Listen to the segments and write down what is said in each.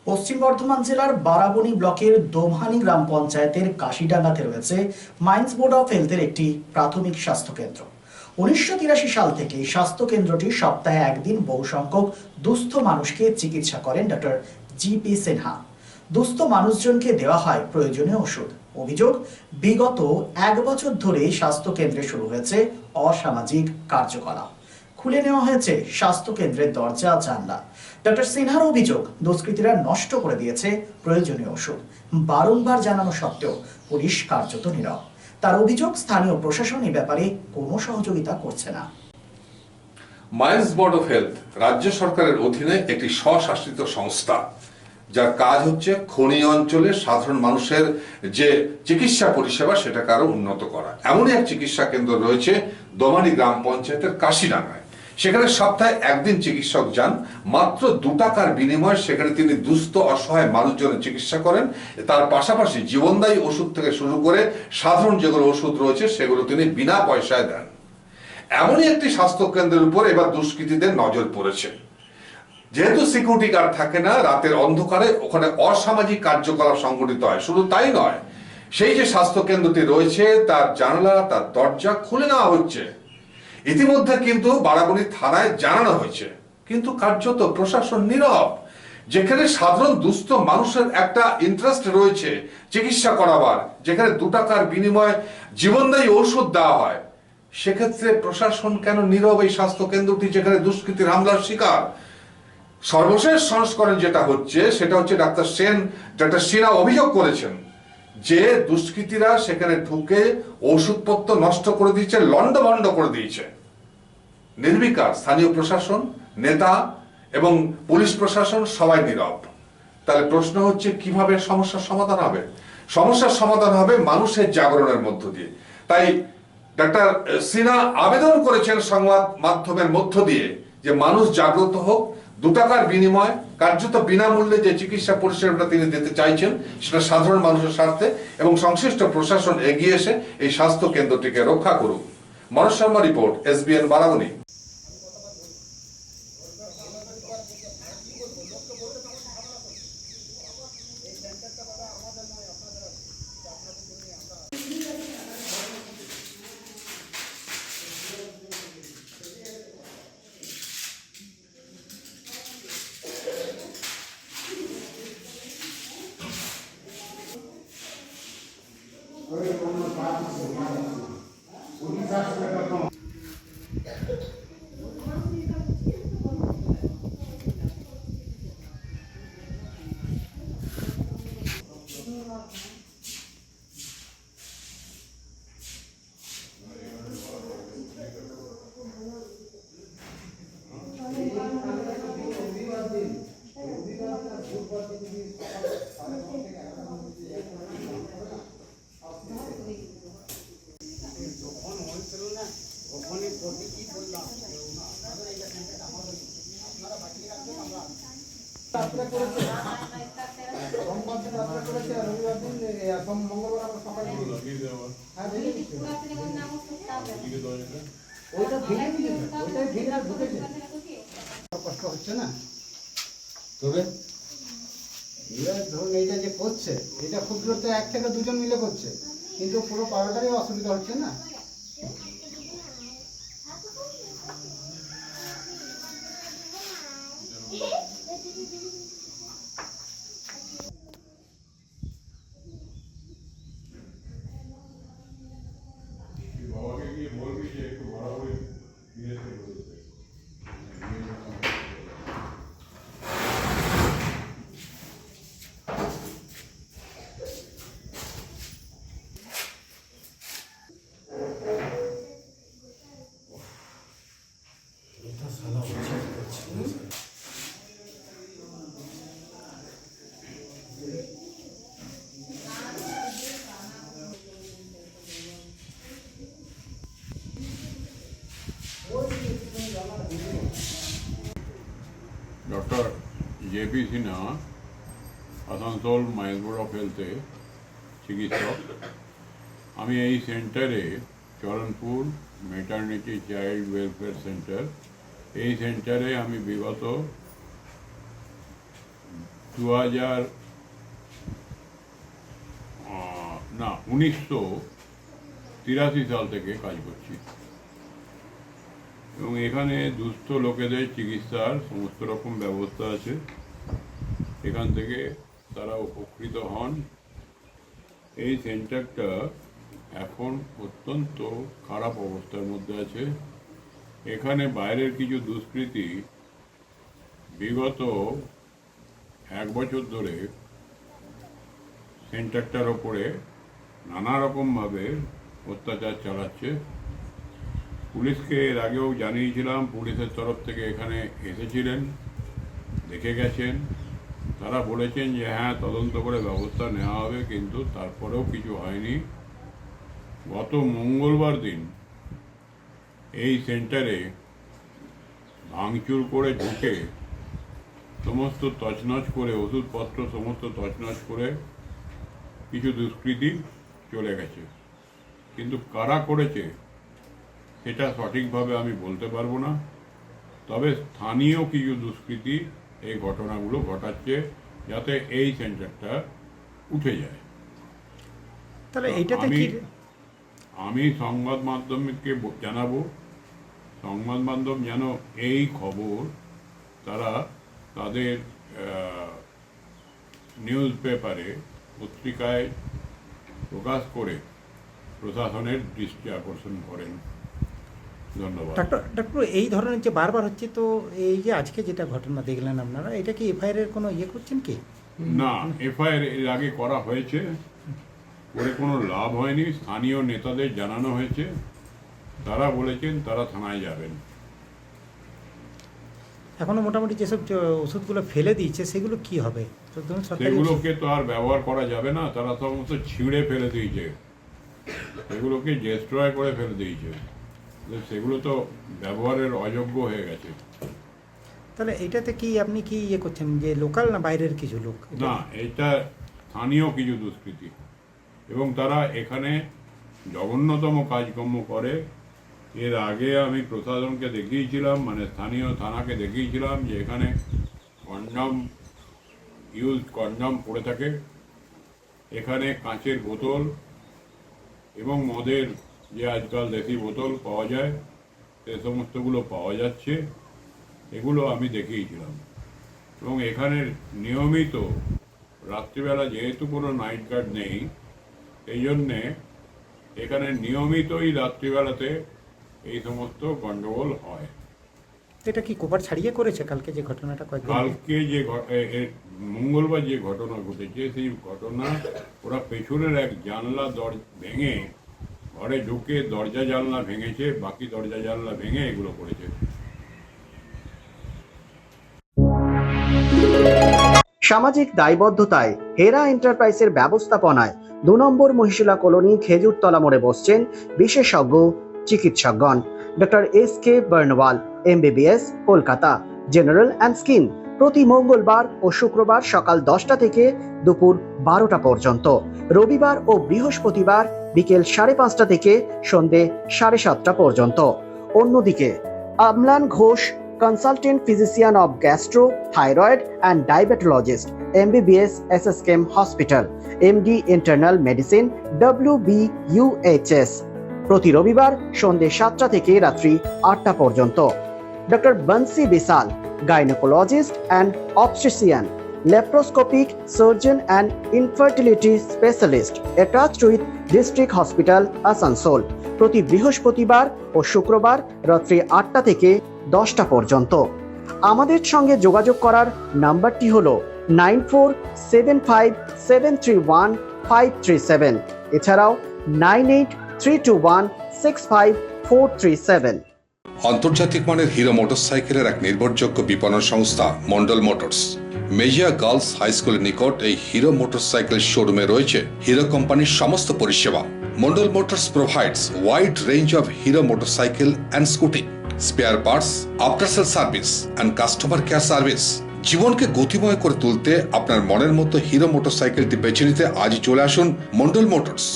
পশ্চিম বর্ধমান জেলার বারাবণী ব্লকের দোমহানি গ্রাম পঞ্চায়েতের কাশিডাঙ্গাতে রয়েছে মাইন্স বোর্ড অফ হেলথের একটি প্রাথমিক স্বাস্থ্য কেন্দ্র। 1983 সাল থেকে এই স্বাস্থ্য কেন্দ্রটি সপ্তাহে একদিন বহু সংখ্যক দুস্থ মানুষকে চিকিৎসা করেন ডক্টর জিপি সিনহা। দুস্থ মানুষজনকে দেওয়া হয় প্রয়োজনীয় ওষুধ। অভিযোগ, বিগত 1 বছর ধরে স্বাস্থ্য কেন্দ্রে শুরু হয়েছে অসামাজিক কার্যকলাপ। খুলে নেওয়া হয়েছে স্বাস্থ্য কেন্দ্রের দরজা জানলা। ডক্টর সিনহার অভিযোগ, দুষ্কৃতীরা নষ্ট করে দিয়েছে প্রয়োজনীয় ওষুধ। বারংবার জানানো সত্ত্বেও পুলিশ কার্যত নীরব। তার অভিযোগ, স্থানীয় প্রশাসন এ ব্যাপারে কোনো সহযোগিতা করছে না। মাইন্স বোর্ড অফ হেলথ রাজ্য সরকারের অধীনে একটি স্বশাসিত সংস্থা, যার কাজ হচ্ছে খনি অঞ্চলে সাধারণ মানুষের যে চিকিৎসা পরিষেবা সেটাকে আরো উন্নত করা। এমনই এক চিকিৎসা কেন্দ্র রয়েছে দোমানি গ্রাম পঞ্চায়েতের কাশিডাঙ্গায়। সেখানে সপ্তাহে একদিন চিকিৎসক যান, মাত্র 2 টাকার বিনিময়ে সেখানে তিনি দুস্থ অসহায় মানুষজনের চিকিৎসা করেন। তার পাশাপাশি জীবনদায়ী ওষুধ থেকে শুরু করে সাধারণ যেগুলো ওষুধ রয়েছে সেগুলো তিনি বিনা পয়সায় দেন। এমনই একটি স্বাস্থ্য কেন্দ্রের উপর এবার দুষ্কৃতীদের নজর পড়েছে। যেহেতু সিকিউরিটি গার্ড থাকে না, রাতের অন্ধকারে ওখানে অসামাজিক কার্যকলাপ সংঘটিত হয়। শুধু তাই নয়, সেই যে স্বাস্থ্য কেন্দ্রটি রয়েছে তার জানালা, তার দরজা খুলে নেওয়া হচ্ছে। ইতিমধ্যে কিন্তু বারাবণী থানায় জানানো হয়েছে, কিন্তু কার্যত প্রশাসন নীরব। যেখানে সাধারণ দুস্থ মানুষের একটা ইন্টারেস্ট রয়েছে চিকিৎসা করাবার, যেখানে 2 টাকার বিনিময়ে জীবনদায়ী ঔষধ দেওয়া হয়, সেক্ষেত্রে প্রশাসন কেন নীরব? এই স্বাস্থ্য কেন্দ্রটি যেখানে দুষ্কৃতীর হামলার শিকার। সর্বশেষ সংস্করণ যেটা হচ্ছে সেটা হচ্ছে ডাক্তার সিনহা অভিযোগ করেছেন যে দুষ্কৃতীরা সেখানে ঢুকে ওষুধপত্র নষ্ট করে দিয়েছে, লন্ডভন্ড করে দিয়েছে। নির্বিকার স্থানীয় প্রশাসন, নেতা এবং পুলিশ প্রশাসন সবাই নীরব। তাহলে প্রশ্ন হচ্ছে, কিভাবে সমস্যার সমাধান হবে? সমস্যার সমাধান হবে মানুষের জাগরণের মধ্য দিয়ে। তাই ডাক্তার সিনহা আবেদন করেছেন সংবাদ মাধ্যমের মধ্য দিয়ে যে মানুষ জাগ্রত হোক। 2 টাকার বিনিময়ে কার্যত বিনামূল্যে যে চিকিৎসা পরিষেবাটা তিনি দিতে চাইছেন সেটা সাধারণ মানুষের স্বার্থে, এবং সংশ্লিষ্ট প্রশাসন এগিয়ে এসে এই স্বাস্থ্য কেন্দ্রটিকে রক্ষা করুক। Manoj Sharma report, SBN Barabani. কষ্ট হচ্ছে না, তবে ধরুন এইটা যে করছে এটা ক্ষুদ্র 1 থেকে 2 জন মিলে করছে, কিন্তু পুরো পাড়াটারই অসুবিধা হচ্ছে না। Doctor JP Sinha, Asansol mines board of হেলথে চিকিৎসক। আমি এই সেন্টারে Charanpur maternity child welfare centre, এই সেন্টারে আমি বিগত 1983 সাল থেকে কাজ করছি এবং এখানে দুস্থ লোকেদের চিকিৎসার সমস্ত রকম ব্যবস্থা আছে। এখান থেকে তারা উপকৃত হন। এই সেন্টারটা এখন অত্যন্ত খারাপ অবস্থার মধ্যে আছে। এখানে বাইরের কিছু দুষ্কৃতী বিগত 1 বছর ধরে সেন্টারটার ওপরে নানা রকমভাবে অত্যাচার চালাচ্ছে। পুলিশকে এর আগেও জানিয়েছিলাম, পুলিশের তরফ থেকে এখানে এসেছিলেন, দেখে গেছেন। তারা বলেছেন যে হ্যাঁ, তদন্ত করে ব্যবস্থা নেওয়া হবে, কিন্তু তারপরেও কিছু হয়নি। গত মঙ্গলবার দিন এই সেন্টারে ভাঙচুর করে ঢুকে সমস্ত তছনছ করে, ওষুধপত্র সমস্ত তছনছ করে কিছু দুষ্কৃতী চলে গেছে। কিন্তু কারা করেছে সেটা সঠিকভাবে আমি বলতে পারবো না। তবে স্থানীয় কিছু দুষ্কৃতী এই ঘটনাগুলো ঘটাচ্ছে যাতে এই সেন্টারটা উঠে যায়। তাহলে এইটাতে কি আমি সংবাদ মাধ্যমকে জানাবো, সংবাদ মাধ্যম যেন এই খবর তারা তাদের নিউজ পেপারে, পত্রিকায় প্রকাশ করে প্রশাসনের দৃষ্টি আকর্ষণ করেন। ধন্যবাদ। ডাক্তার, এই ধরনের যে বারবার হচ্ছে, তো এই যে আজকে যেটা ঘটনা দেখলেন আপনারা, এটা কি এফআইআর এর কোনো ইয়ে করছেন কি? না, এফআইআর এর আগে করা হয়েছে, করে কোনো লাভ হয়নি। স্থানীয় নেতাদের জানানো হয়েছে, তারা বলেছেন তারা থানায় যাবেন। এখনো মোটামুটি যেসব ওষুধগুলো ফেলে দিয়েছে সেগুলো কি হবে? তো ধরুন সরকারি সেগুলোকে তো আর ব্যবহার করা যাবে না, তারা সমস্ত ছিঁড়ে ফেলে দিয়েছে, সেগুলোকে ডেস্ট্রয় করে ফেলে দিয়েছে। সেগুলো তো ব্যবহারের অযোগ্য হয়ে গেছে। তাহলে এটাতে কি আপনি কি ইয়ে করছেন, যে লোকাল না বাইরের কিছু লোক? না, এটা স্থানীয় কিছু দুষ্কৃতী এবং তারা এখানে জঘন্যতম কাজকর্ম করে। এর আগে আমি প্রশাসনকে দেখিয়েছিলাম, মানে স্থানীয় থানাকে দেখিয়েছিলাম যে এখানে কন্ডম পড়ে থাকে, এখানে কাঁচের বোতল এবং মদের যে আজকাল দেশি বোতল পাওয়া যায় সে সমস্তগুলো পাওয়া যাচ্ছে, এগুলো আমি দেখিয়েছিলাম। এবং এখানে নিয়মিত রাত্রিবেলা, যেহেতু কোনো নাইট গার্ড নেই, এই জন্যে এখানে নিয়মিতই রাত্রিবেলাতে এই সমস্ত গণ্ডগোল হয়। এটা কি কোপার ছাড়িয়ে করেছে কালকে যে ঘটনাটা? কালকে যে মঙ্গলবার যে ঘটনা ঘটেছে, সেই ঘটনা ওরা পেছনের এক জানলা ভেঙে ঘরে ঢুকে দরজা জানলা ভেঙেছে, বাকি দরজা জানলা ভেঙে এগুলো করেছে। সামাজিক দায়বদ্ধতায় হেরা এন্টারপ্রাইজের ব্যবস্থাপনায় 2 নম্বর মহিশিলা কলোনি খেজুরতলা মোড়ে বসছেন বিশেষজ্ঞ চিকিৎসকগণ। Doctor SK Barnwal, MBBS, Kolkata, general and skin, প্রতি মঙ্গলবার ও শুক্রবার সকাল 10টা থেকে দুপুর 12টা পর্যন্ত, রবিবার ও বৃহস্পতিবার বিকেল 5:30টা থেকে সন্ধে 7:30টা পর্যন্ত। অন্যদিকে Amlan Ghosh, consultant physician of gastro, thyroid and diabetologist, MBBS, SSKM hospital, MD internal medicine, WBUHS, প্রতি রবিবার সন্ধে 7টা থেকে রাত্রি 8টা পর্যন্ত। Doctor Bansi Bisal, gynaecologist and obstetrician, laparoscopic surgeon and infertility specialist, attached with district hospital Asansol, প্রতি বৃহস্পতিবার ও শুক্রবার রাত্রি 8টা থেকে 10টা পর্যন্ত। আমাদের সঙ্গে যোগাযোগ করার নাম্বারটি হলো 9475731537, এছাড়াও 9832165437। আন্তর্জাতিক মানের হিরো মোটরসাইকেলের এক নির্ভরযোগ্য বিপণন সংস্থা Mondal motors. Mejia girls high স্কুলের নিকট এই হিরো মোটরসাইকেল শোরুমে রয়েছে হিরো কোম্পানির সমস্ত পরিষেবা। Mondal motors provides wide range of Hero motorcycle and scooty, spare parts, after sale service and customer care service। জীবনকে গতিময় করে তুলতে আপনার মনের মতো হিরো মোটরসাইকেলটি বেছে নিতে আজই চলে আসুন Mondal motors.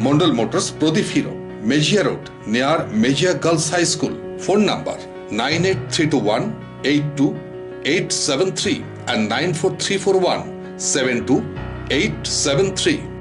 Mondal motors, Pradip Hero, Mejia road, near Mejia girls high school. Phone number 9832182873 and 94341 72873.